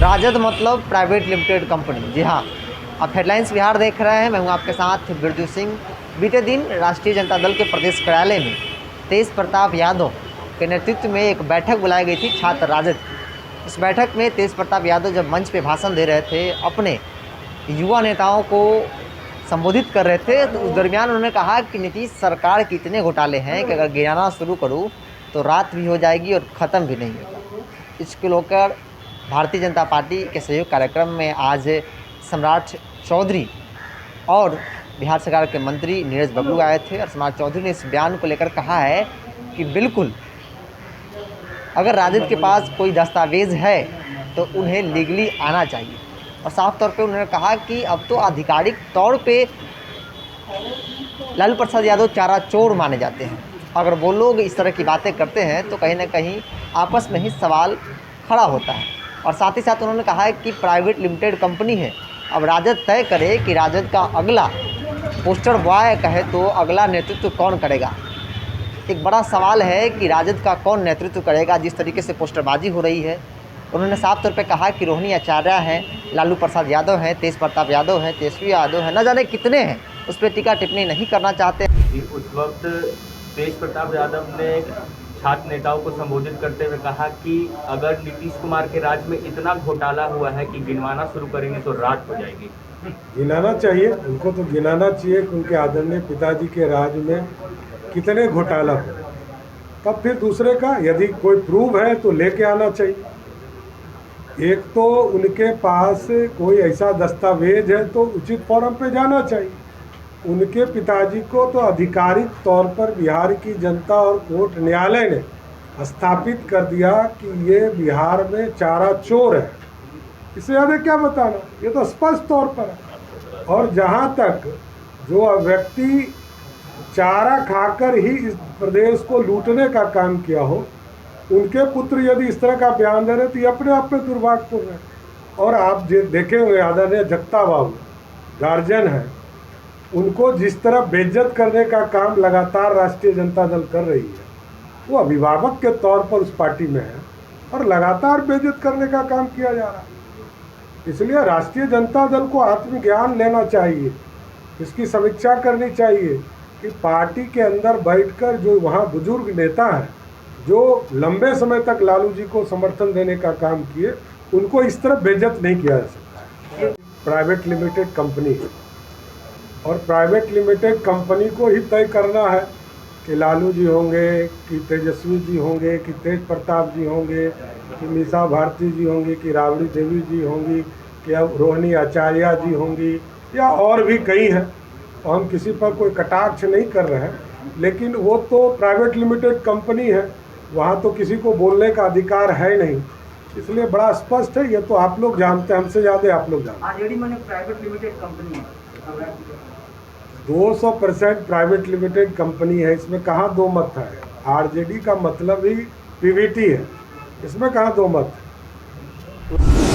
राजद मतलब private limited company. जी हाँ, आप हेडलाइंस बिहार देख रहे हैं। मैं हूं आपके साथ बिरजू सिंह। बीते दिन राष्ट्रीय जनता दल के प्रदेश कार्यालय में तेज प्रताप यादव के नेतृत्व में एक बैठक बुलाई गई थी छात्र राजद की। इस बैठक में तेज प्रताप यादव जब मंच पे भाषण दे रहे थे, अपने युवा नेताओं को संबोधित कर रहे थे, तो उस दरमियान उन्होंने कहा कि नीतीश सरकार के इतने घोटाले हैं कि अगर गिनाना शुरू करूँ तो रात भी हो जाएगी और ख़त्म भी नहीं होगा। इसको लेकर भारतीय जनता पार्टी के सहयोग कार्यक्रम में आज सम्राट चौधरी और बिहार सरकार के मंत्री नीरज बबलू आए थे और सम्राट चौधरी ने इस बयान को लेकर कहा है कि बिल्कुल अगर राजद के पास कोई दस्तावेज़ है तो उन्हें लीगली आना चाहिए। और साफ तौर पे उन्होंने कहा कि अब तो आधिकारिक तौर पे लालू प्रसाद यादव चारा चोर माने जाते हैं। अगर वो लोग इस तरह की बातें करते हैं तो कहीं ना कहीं आपस में ही सवाल खड़ा होता है। और साथ ही साथ उन्होंने कहा है कि प्राइवेट लिमिटेड कंपनी है, अब राजद तय करे कि राजद का अगला पोस्टर बॉय कहे तो अगला नेतृत्व कौन करेगा। एक बड़ा सवाल है कि राजद का कौन नेतृत्व करेगा जिस तरीके से पोस्टरबाजी हो रही है। उन्होंने साफ तौर पे कहा कि रोहिणी आचार्य हैं, लालू प्रसाद यादव हैं, तेज प्रताप यादव हैं, तेजस्वी यादव हैं, न जाने कितने हैं, उस पर टीका टिप्पणी नहीं करना चाहते। उस वक्त तेज प्रताप यादव ने छात्र नेताओं को संबोधित करते हुए कहा कि अगर नीतीश कुमार के राज में इतना घोटाला हुआ है कि गिनवाना शुरू करेंगे तो रात हो जाएगी। गिनाना चाहिए, उनको तो गिनाना चाहिए कि उनके आदरणीय पिताजी के राज में कितने घोटाला हो, तब फिर दूसरे का यदि कोई प्रूव है तो लेके आना चाहिए। एक तो उनके पास कोई ऐसा दस्तावेज है तो उचित फॉरम पे जाना चाहिए। उनके पिताजी को तो आधिकारिक तौर पर बिहार की जनता और कोर्ट न्यायालय ने स्थापित कर दिया कि ये बिहार में चारा चोर है। इससे ज़्यादा क्या बताना, ये तो स्पष्ट तौर पर है। और जहाँ तक जो व्यक्ति चारा खाकर ही इस प्रदेश को लूटने का काम किया हो, उनके पुत्र यदि इस तरह का बयान दे रहे तो ये अपने आप में दुर्भाग्यपूर्ण है। और आप देखे हुए आदरणीय जगता बाबू गार्जियन है, उनको जिस तरह बेइज्जत करने का काम लगातार राष्ट्रीय जनता दल कर रही है, वो अभिभावक के तौर पर उस पार्टी में है और लगातार बेइज्जत करने का काम किया जा रहा है। इसलिए राष्ट्रीय जनता दल को आत्मज्ञान लेना चाहिए, इसकी समीक्षा करनी चाहिए कि पार्टी के अंदर बैठकर जो वहाँ बुजुर्ग नेता हैं जो लंबे समय तक लालू जी को समर्थन देने का काम किए, उनको इस तरह बेइज्जत नहीं किया जा सकता। प्राइवेट लिमिटेड कंपनी है और प्राइवेट लिमिटेड कंपनी को ही तय करना है कि लालू जी होंगे कि तेजस्वी जी होंगे कि तेज प्रताप जी होंगे कि मीसा भारती जी होंगी कि राबड़ी देवी जी होंगी कि अब रोहिणी आचार्य जी होंगी या और भी कई हैं। और हम किसी पर कोई कटाक्ष नहीं कर रहे हैं, लेकिन वो तो प्राइवेट लिमिटेड कंपनी है, वहाँ तो किसी को बोलने का अधिकार है नहीं। इसलिए बड़ा स्पष्ट है, ये तो आप लोग जानते हैं, हमसे ज़्यादा आप लोग जानते हैं। आरजेडी माने प्राइवेट लिमिटेड कंपनी है, 200% प्राइवेट लिमिटेड कंपनी है, इसमें कहाँ दो मत है। आरजेडी का मतलब ही पीवीटी है, इसमें कहाँ दो मत है।